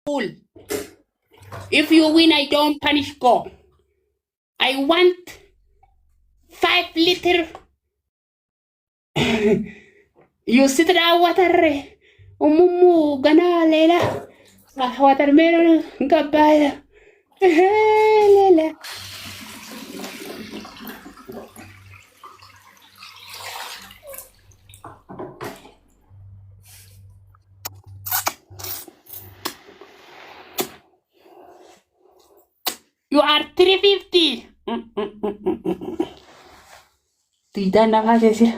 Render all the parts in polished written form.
Fool. If you win, I don't punish go. I want 5 liter. You sit down water. Umumu gana lela. Watermelon gabaya. Lela. You are 350. Tidak nak aja sih.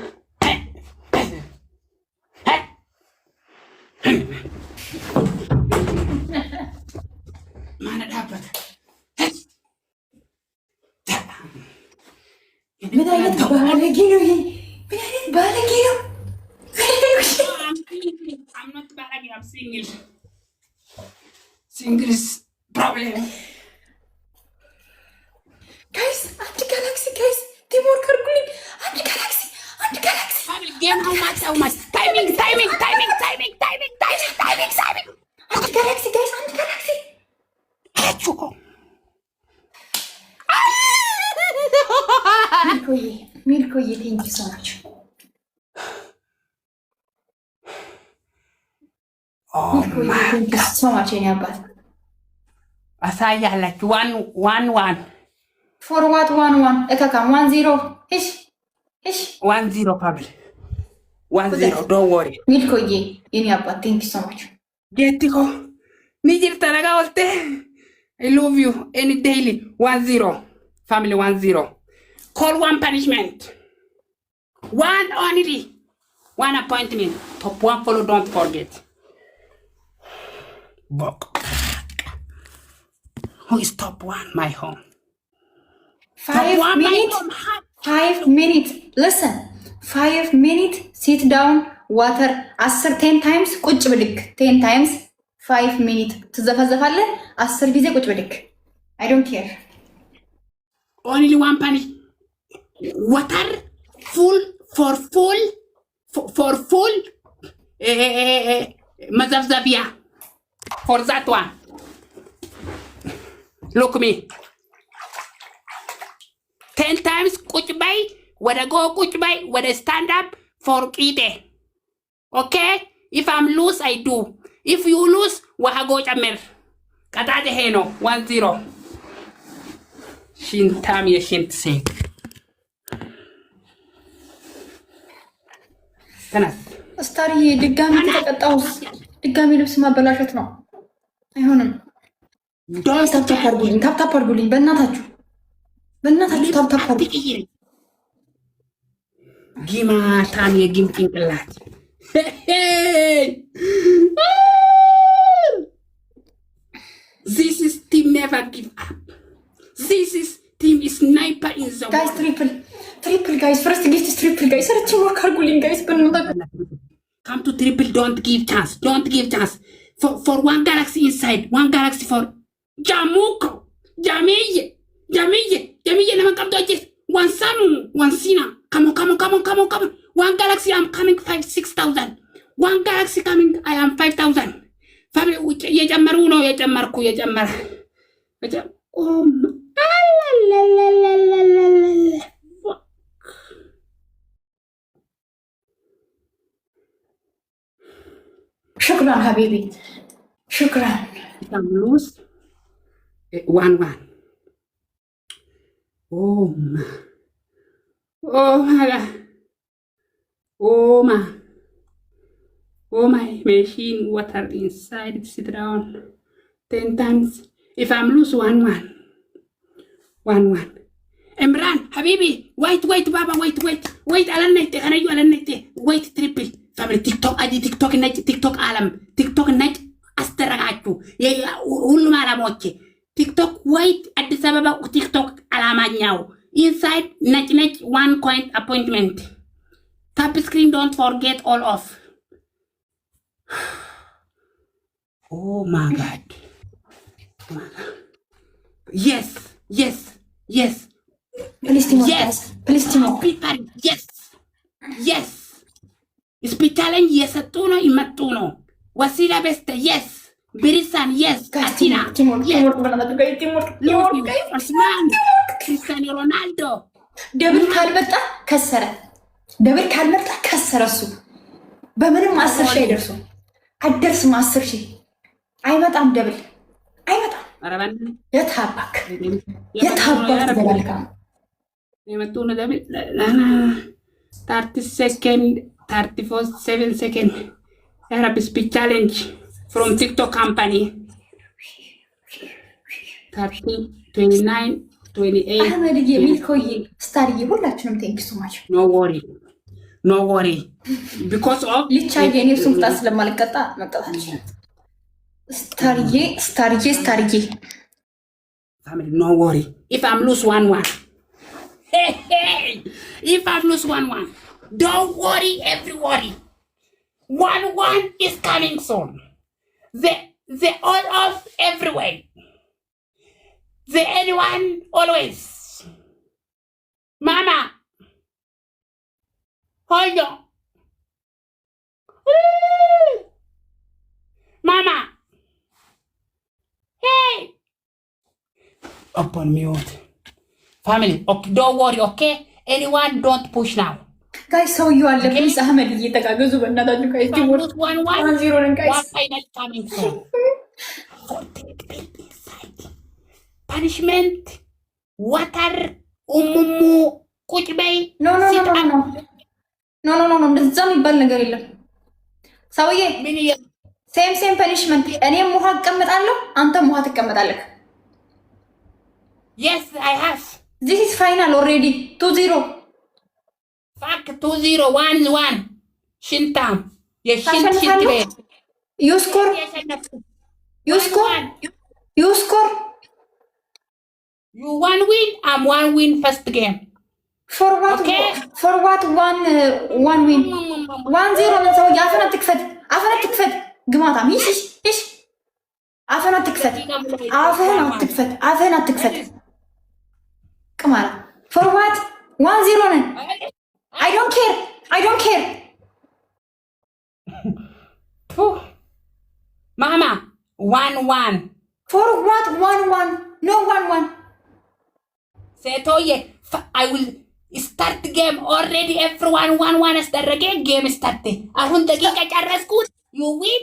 Mana dapat? Beda ayat balagi loh. Beda ayat balagi loh. I'm not balagi. I'm single. Single is problem. Guys, anti-galaxy guys. Timur Karguling. Anti-galaxy. Anti-galaxy. Game how much? Timing. Anti-galaxy guys. Anti-galaxy. Cukup. Milkoye, thank you so much. Oh Milkoye, my thank you so much, ini apa? Asaya like 1-1. For what 1-1? Ekakam 1-0. Ish. 1-0 probably. 1-0. Don't worry. Milkoye, ini apa? Thank you so much. Getiko. Nijir talaga olte. I love you. Any daily. 1-0. Family 1-0. Call one punishment. One only. One appointment. Top 1 follow. Don't forget. Book. Who is top 1? My home. 5 1, minutes. my home. 5 minutes. Listen. 5 minutes. Sit down. Water. 10 times. ቁጭ ብድግ 10 times. 5 minutes. ትዘፈዘፋለህ 10 ጊዜ ቁጭ ብድግ. I don't care. Only one punish. Water. Full. For full. Mazavzavia. For that one. Look me. 10 times kuch bay. Whether go kuch bay. Whether stand up for ite. Okay? If I'm lose, I do. If you lose, wahago chamir. Katate heno. 1-0. Shintam ye shint say. Kanas. ስታርዬ ድጋሚ ተቀጣውስ ድጋሚ ልብስ ማበላሸት ነው። አይሆንም። ታፕታፕ አድርጉልኝ በእናታችሁ ታፕታፕ አድርጉልኝ። Gimatam ye gim ጭንቅላት. This is team never give up. This is team is sniper in the ጋይስ ትሪፕል ጋይስ ፈርስት ጊፍት ትሪፕል ጋይስ ሰርች ወርክ አድርጉልኝ ጋይስ በእናታችሁ። Come to triple, don't give chance. For one galaxy inside, one galaxy for Jamuko, Jamiye, never come to it. One Samu, one Sina. Come on. One galaxy, I'm coming 6,000. One galaxy coming, I am 5,000. Family, ye jamaruno, ye jamarku. Oh, شكرا حبيبي شكرا. I'm lose. 1-1. Oh my God. Oh my machine water inside. Sit down 10 times. If I'm lose 1-1. Imran, Habibi, wait, Baba, wait, Alanete, can you Alanete? Wait, triple. Family TikTok, TikTok alam, TikTok night, asteragachu. Yeah, ulmara moche. TikTok, wait, Addis Ababa, TikTok alamanyao. Inside, night, 1 coin appointment. Tap screen, don't forget all off. Oh my God. Yes. Please, Timo. People, yes. Spitalan yes atuno imatuno. Wasila beste yes. Birisan, yes. Katina. Osman. Cristiano Ronaldo. ደብል ካልመጣ ከሰረ። ደብል ካልመጣ ከሰረ እሱ በምንም 10 ሺህ አይደርሱም። አይደርስም 10 ሺህ አይመጣም። ደብል አይመጣም። የታባክ ተበላልካ የመጡን ደብል 30 second 37 second Arab speech challenge from TikTok company 30 29 28 አህመድ የሚል ኮይ ስታርዬ ሁላችንም ቴንክ ዩ ሶ ማች no worry because of ሊቻይ የኔ ሱምጣ ስለማልቀጣ መቀጣች ስታርዬ family no worry if I'm lose 1-1 if I'm lose 1-1 don't worry everybody 1-1 is coming soon the all of everywhere the anyone always mama hold on mama hey upon mute family okay don't worry okay anyone don't push now guys so you are looking Ahmed እየተጋገዙ በእናታችሁ guys teamwork 1-1 guys one final coming soon punishment water umumu ቁጭ በይ ኖ እንደዛ የሚባል ነገር የለም ሰውዬ ሴም ፐኒሽመንት እኔም ውሃ እቀመጣለሁ አንተም ውሃ ትቀመጣለህ yes I have this is final already 2-0 fuck 2-0 1-1 ሽንታም የሽንት ቤት you score you one win I'm one win first game for what okay. for what one win 1-0 ነው ሰው ያፈና ትክፈት ግማታ እሺ አፈና ትክፈት ቅማራ for what 1-0 ነን I don't care mama 1-1 for what 1-1 no 1-1 ሴቶዬ I will start game already everyone 1-1 አስደረገ game start አሁን ደቂቃ ጨረስኩት you win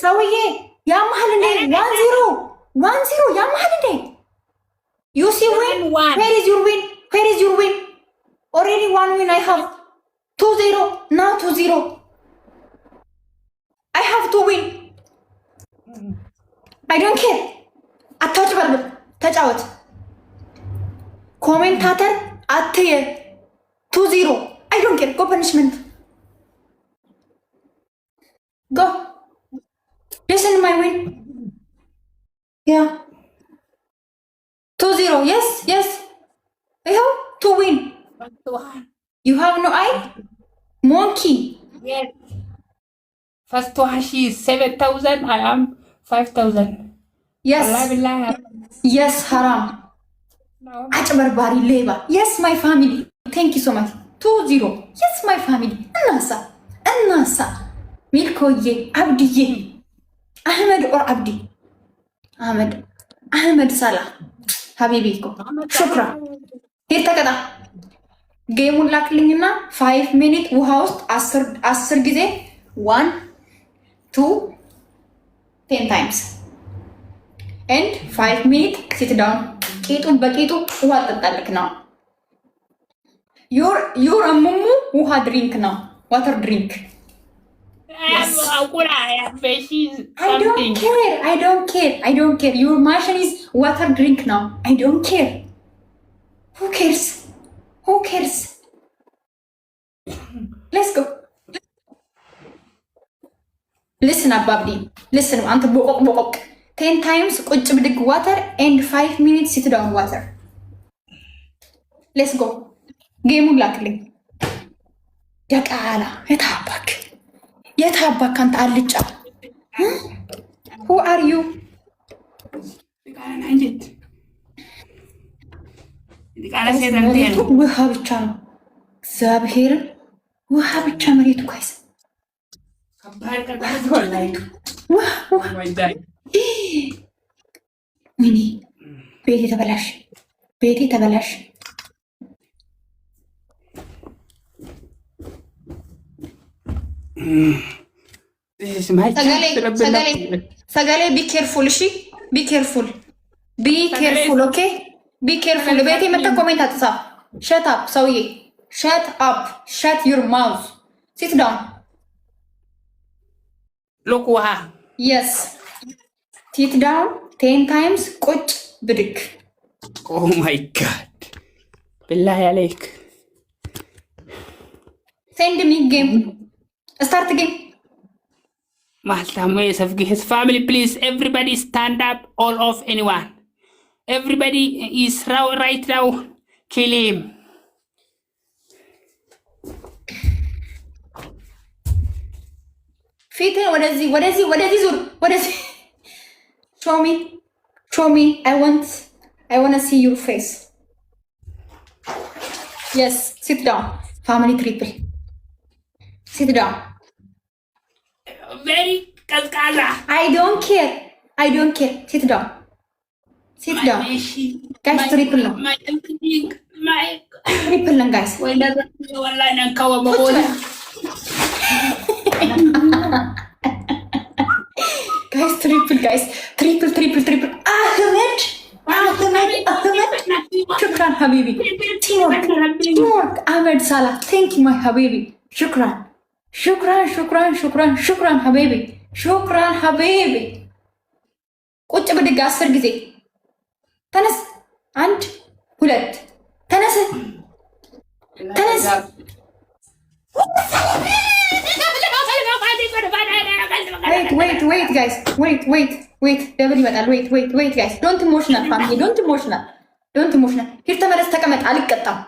ሰውዬ ያማህል እንደ 1-0 ያማህል እንደ you see win where is your win already 1 win I have 2-0 now 2-0 I have to win I don't care አታጭበርብር ተጫወት ኮሜንታተር አትየ 2-0 I don't care go punishment go listen my win yeah 2-0 yes I have to win you have no eye monkey yes first one she is 7,000 I am 5,000 yes haram አጭበርባሪ ሌባ yes my family thank you so much 2-0 yes my family እናሳ ሚልኮዬ አብድዬ አህመድ ኦር አብዲ አህመድ ሳላ ሀቢቢ እኮ ሹክራ ሄድ ተቀጣ ጌሙን ላክልኝና 5 ሚኒት ውሃ ውስጥ 10 ጊዜ 1 2 10 times and 5 minutes sit down ቂጡን በቂጡ ውሃ ጠጣልክ ነው ዩር ሙሙ ውሃ ድሪንክ ነው ዋተር ድሪንክ yes. I don't care your machine is water drink now I don't care who cares let's go listen ababdi listen አንተ ቦቆቅ 10 times ቁጭ ብድግ water and 5 minutes sit down water let's go ጌሙን ላክልኝ ደቃላ የታባክ አንተ አልጫ who are you ውሃ ብቻ ነው እግዚአብሔርን ውሃ ብቻ መሬቱ ጋይስ ወይኔ ቤቴ ተበላሽ፣ ቤቴ ተበላሽ። ሰገሌ ቢኬርፉል፣ እሺ ቢኬርፉል፣ ቢኬርፉል፣ ኦኬ ቢኬርፉል። ቤቴ መጣ ኮሜንት አትጻፍ። ሸት አፕ ሰውዬ፣ ሸት አፕ፣ ሸት ዩር ማውዝ፣ ሲት ዳውን ሎክ ውሃ የስ ሲት ዳውን 10 ታይምስ ቁጭ ብድግ። ኦ ማይ ጋድ ብላህ ያለይክ ሴንድ ሚ ጌም ስታርት ጌም Malta, his family, please. Everybody stand up. All of anyone. Everybody is right now. Kill him. Fite, what is he? Show me. I want to see your face. Yes, sit down. Family triple. Sit down. Very kaskaza. I don't care. Sit down. Guys, triple no. Triple no, guys. Guys, triple. Ahmed. Shukran, Habibi. Teamwork. Ahmed Salah. Thank you, my Habibi. Shukran, ሀቢቢ ሹክራን ሀቢቢ። ቁጭ ብድግ 10 ጊዜ ተነስ። 1 2 ተነስ። Wait guys, wait ደብል ይመጣል። wait guys, don't emotional family, don't emotional. ሂድ ተመለስ፣ ተቀመጥ። አልቀጣም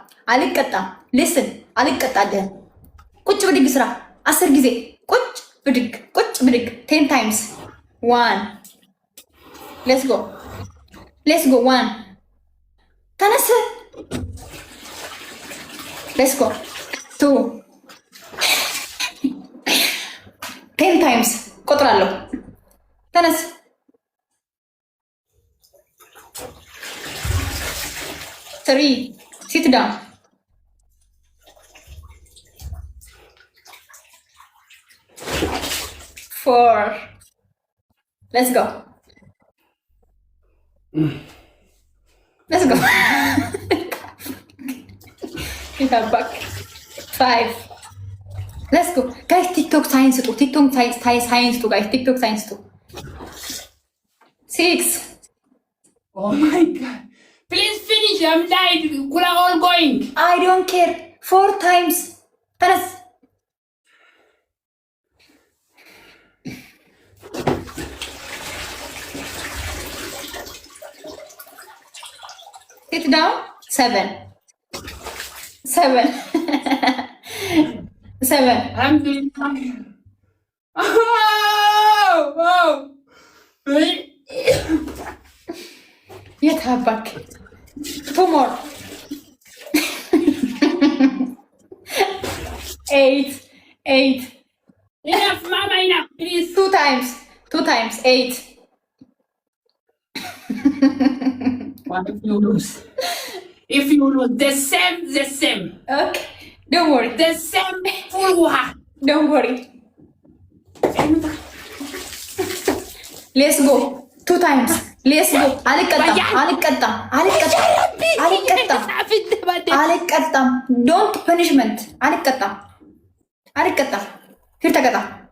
listen፣ አልቀጣልህም። ቁጭ ብድግ ስራ 10 ጊዜ ቁጭ ብድግ 10 ታይምስ 1 ሌትስ ጎ 1 ተነስ ሌትስ ጎ 2 10 ታይምስ ቆጥራለሁ። ተነስ 3 ሲት ዳውን 4 let's go you have back 5 let's go guys. TikTok science to guys. TikTok science to 6 oh my god, please finish, I'm dying. We are all going. I don't care. 4 times. Tanas. Sit down. 7. I'm doing fine. Oh. Yet have back. 2 more. 8. Enough, mama, enough, please. 2 times. 8. What if you lose? The same. Okay. Don't worry. The same full. Don't worry. Let's go. 2 times. Let's go. አልቀጣም። Don't punishment. አልቀጣም። Here ተቀጣ